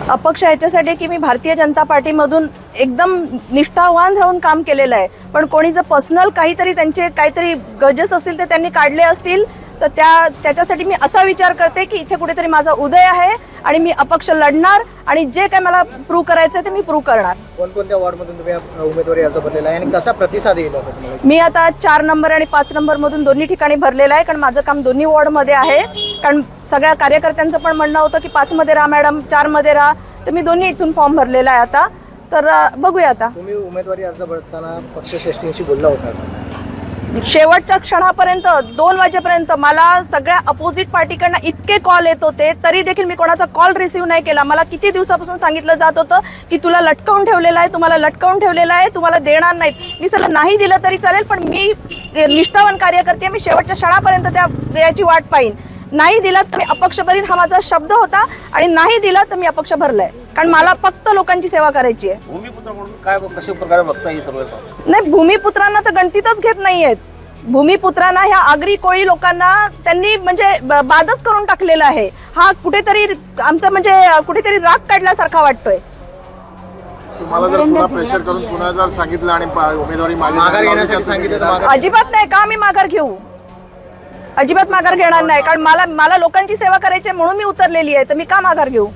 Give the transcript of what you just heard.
अपक्ष ह्याच्यासाठी की मी भारतीय जनता पार्टीमधून एकदम निष्ठावान राहून काम केलेलं आहे, पण कोणी जर पर्सनल काहीतरी त्यांचे काहीतरी गरजेस असतील ते त्यांनी काढले असतील तर त्याच्यासाठी मी असा विचार करते की इथे कुठेतरी माझा उदय आहे आणि मी अपक्ष लढणार आणि जे काय मला प्रूव्ह करायचं ते मी प्रूव्ह करणार. कोणकोणत्या वॉर्डमधून तुम्ही उमेदवारी अर्ज भरलेला आहे आणि कसा प्रतिसाद येईल आता तुम्हाला? मी आता 4 नंबर आणि 5 नंबर मधून दोन्ही ठिकाणी भरलेलं आहे, कारण माझं काम दोन्ही वॉर्डमध्ये आहे. कारण सगळ्या कार्यकर्त्यांचं पण म्हणणं होतं की 5 मध्ये राहा मॅडम, 4 मध्ये राहा, तर मी दोन्ही इथून फॉर्म भरलेला आहे आता. तर बघूया आता. तुम्ही उमेदवारी अर्ज भरताना पक्षश्रेष्ठींशी बोलला होता? शेवटच्या क्षणापर्यंत 2 वाजेपर्यंत मला सगळ्या अपोजिट पार्टीकडनं इतके कॉल येत होते, तरी देखील मी कोणाचा कॉल रिसीव्ह नाही केला. मला किती दिवसापासून सांगितलं जात होतं की तुला लटकवून ठेवलेलं आहे, तुम्हाला लटकवून ठेवलेलं आहे, तुम्हाला देणार नाहीत. मी सर नाही दिलं तरी चालेल, पण मी निष्ठावान कार्यकर्ते, मी शेवटच्या क्षणापर्यंत त्या याची वाट पाहीन. नाही दिला तर मी अपक्ष भरीन, हा माझा शब्द होता, आणि नाही दिला तर मी अपक्ष भरलाय, कारण मला फक्त लोकांची सेवा करायची आहे. भूमिपुत्र म्हणून काय कशा प्रकारे बघता ही सर्व? नाही, भूमिपुत्रांना तर गणतीतच घेत नाहीयेत. भूमिपुत्रांना ह्या आगरी कोळी लोकांना त्यांनी म्हणजे बादच करून टाकलेला आहे. हा कुठेतरी आमचा म्हणजे कुठेतरी राग काढल्यासारखा वाटतोय. तुम्हाला जर पुन्हा प्रेशर करून पुन्हा जर सांगितलं आणि उमेदवारी माघार घेण्यासाठी सांगितलं तर माघार? अजिबात नाही. का मी माघार घेऊ? अजिबात माघार घेणार नाही, कारण मला लोकांची सेवा करायची म्हणून मी उतरलेली आहे, तर मी का माघार घेऊ?